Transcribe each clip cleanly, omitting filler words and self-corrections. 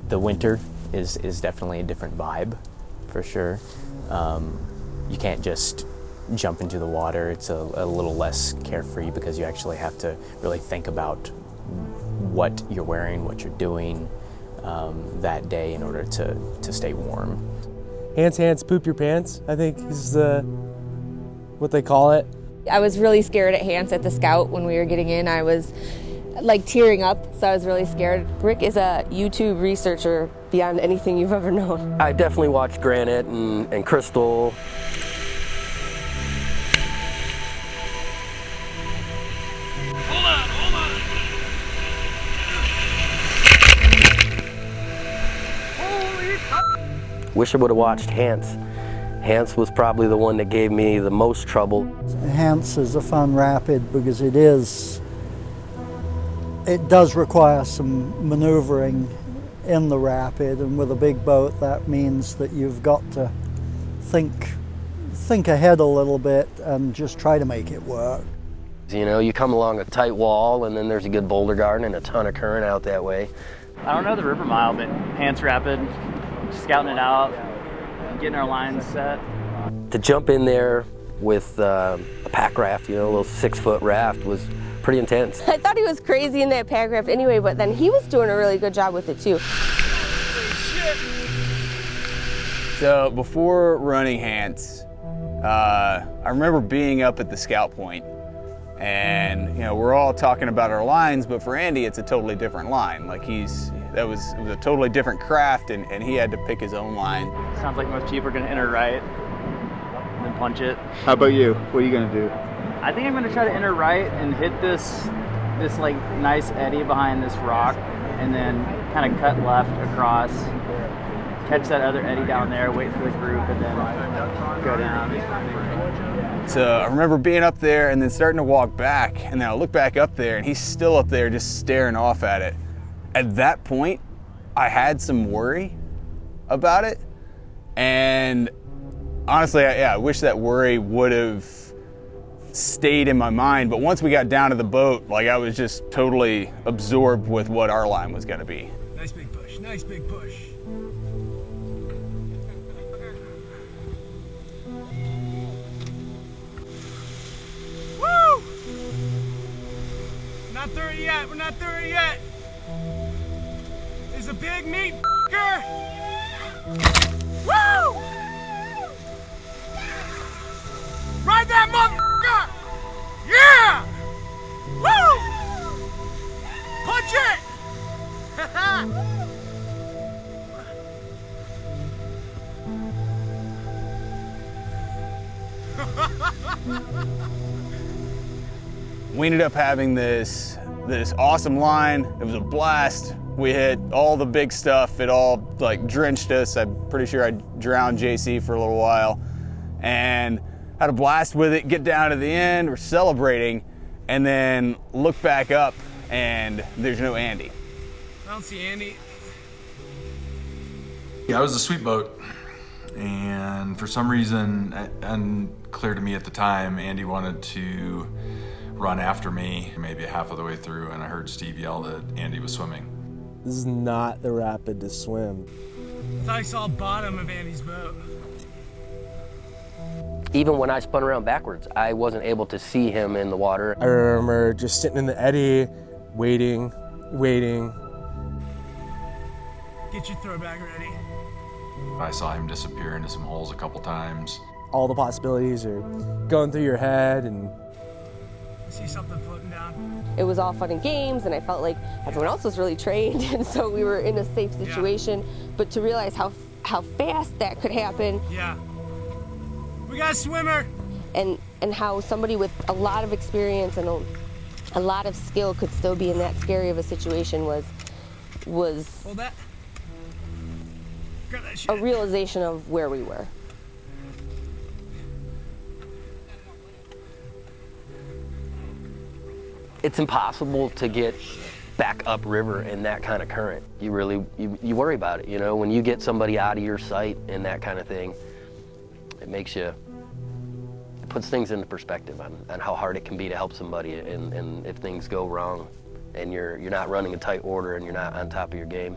The winter is definitely a different vibe, for sure. You can't just jump into the water. It's a little less carefree because you actually have to really think about what you're wearing, what you're doing that day in order to stay warm. Hance, poop your pants, I think is what they call it. I was really scared at Hance at the Scout when we were getting in. I was like tearing up, so I was really scared. Rick is a YouTube researcher beyond anything you've ever known. I definitely watched Granite and Crystal. Wish I would have watched Hance. Hance was probably the one that gave me the most trouble. Hance is a fun rapid because it does require some maneuvering in the rapid, and with a big boat that means that you've got to think ahead a little bit and just try to make it work. You know, you come along a tight wall and then there's a good boulder garden and a ton of current out that way. I don't know the river mile, but Hance Rapid, scouting it out, getting our lines set. To jump in there with a pack raft, you know, a little 6-foot raft was pretty intense. I thought he was crazy in that pack raft anyway, but then he was doing a really good job with it too. So before running Hance, I remember being up at the scout point, and you know, we're all talking about our lines, but for Andy it's a totally different line. Like it was a totally different craft, and he had to pick his own line. Sounds like most people are gonna enter right, then punch it. How about you? What are you gonna do? I think I'm gonna try to enter right and hit this like nice eddy behind this rock, and then kind of cut left across, catch that other eddy down there, wait for the group, and then go down. So I remember being up there and then starting to walk back, and then I look back up there and he's still up there just staring off at it. At that point, I had some worry about it, and honestly, I wish that worry would have stayed in my mind, but once we got down to the boat, like I was just totally absorbed with what our line was gonna be. Nice big push, nice big push. Woo! Not through it yet, we're not through it yet. There's a big meat f***er. Woo! Ride that motherfucker! Yeah! Woo! Punch it! We ended up having this awesome line. It was a blast. We hit all the big stuff. It all like drenched us. I'm pretty sure I drowned JC for a little while, and had a blast with it. Get down to the end, we're celebrating, and then look back up and there's no Andy. I don't see Andy. Yeah, it was a sweet boat, and for some reason, unclear to me at the time, Andy wanted to run after me maybe half of the way through, and I heard Steve yell that Andy was swimming. This is not the rapid to swim. I thought I saw the bottom of Andy's boat. Even when I spun around backwards, I wasn't able to see him in the water. I remember just sitting in the eddy, waiting. Get your throwback ready. I saw him disappear into some holes a couple times. All the possibilities are going through your head, and See something floating down. It was all fun and games, and I felt like everyone else was really trained, and so we were in a safe situation. Yeah. But to realize how fast that could happen. Yeah. We got a swimmer. And how somebody with a lot of experience and a lot of skill could still be in that scary of a situation was Hold that. Grab that shit. A realization of where we were. It's impossible to get back upriver in that kind of current. You really, you worry about it, you know, when you get somebody out of your sight and that kind of thing, it makes you puts things into perspective on how hard it can be to help somebody, and if things go wrong and you're not running a tight order and you're not on top of your game.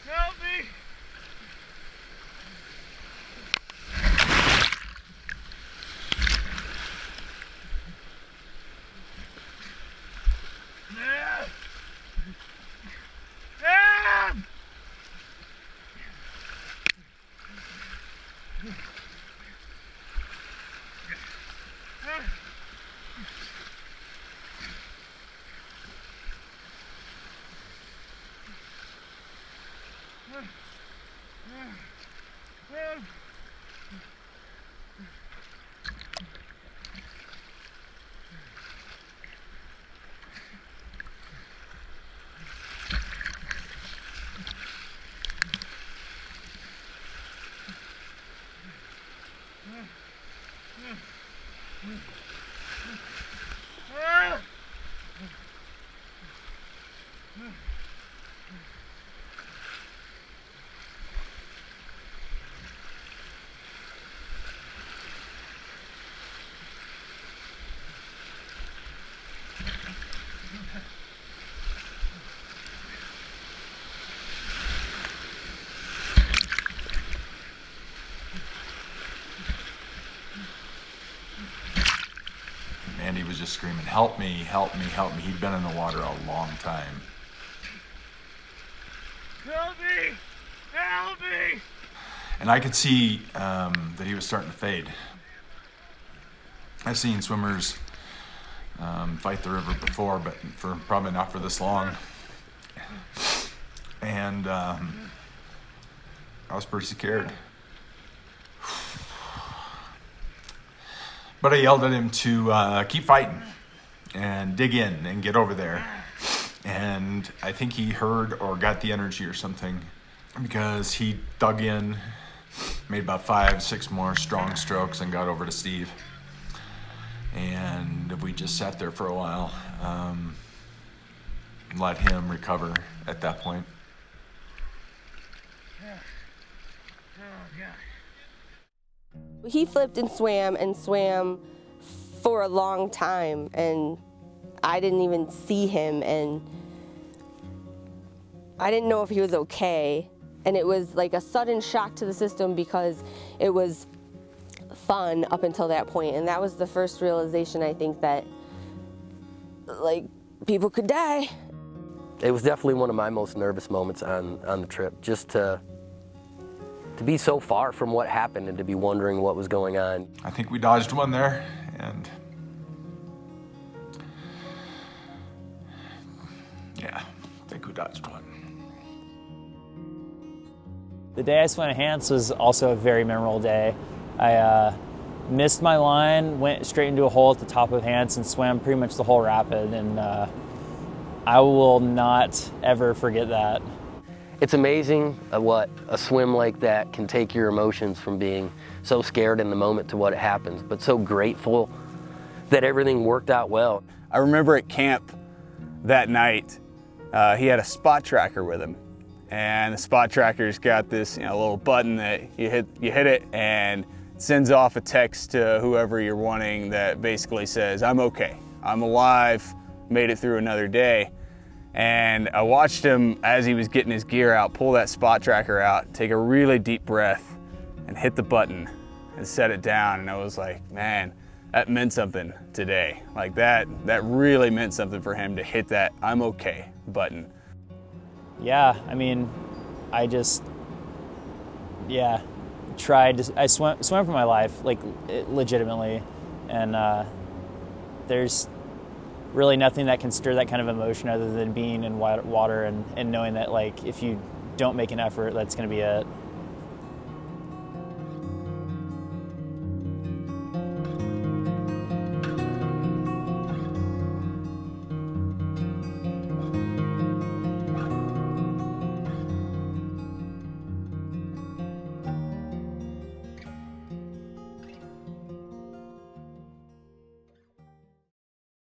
Help me! Andy was just screaming, "Help me, help me, help me." He'd been in the water a long time. Help me! Help me! And I could see that he was starting to fade. I've seen swimmers fight the river before, but probably not for this long. And I was pretty scared. But I yelled at him to keep fighting and dig in and get over there. And I think he heard or got the energy or something, because he dug in, made about 5-6 more strong strokes and got over to Steve. And we just sat there for a while, let him recover at that point. He flipped and swam for a long time, and I didn't even see him, and I didn't know if he was okay. And it was like a sudden shock to the system, because it was fun up until that point, and that was the first realization, I think, that like people could die. It was definitely one of my most nervous moments on the trip, just to be so far from what happened and to be wondering what was going on. I think we dodged one there, and yeah, I think we dodged one. The day I swam at Hance was also a very memorable day. I missed my line, went straight into a hole at the top of Hance and swam pretty much the whole rapid, and I will not ever forget that. It's amazing what a swim like that can take your emotions from being so scared in the moment to what happens, but so grateful that everything worked out well. I remember at camp that night, he had a spot tracker with him. And the spot tracker's got this little button that you hit it and it sends off a text to whoever you're wanting that basically says, I'm okay, I'm alive, made it through another day. And I watched him as he was getting his gear out, pull that spot tracker out, take a really deep breath and hit the button and set it down. And I was like, man, that meant something today. Like that really meant something for him to hit that I'm okay button. Yeah, I mean, I just, tried to, I swam for my life, like legitimately. And there's really nothing that can stir that kind of emotion other than being in water and knowing that, like, if you don't make an effort, that's going to be it.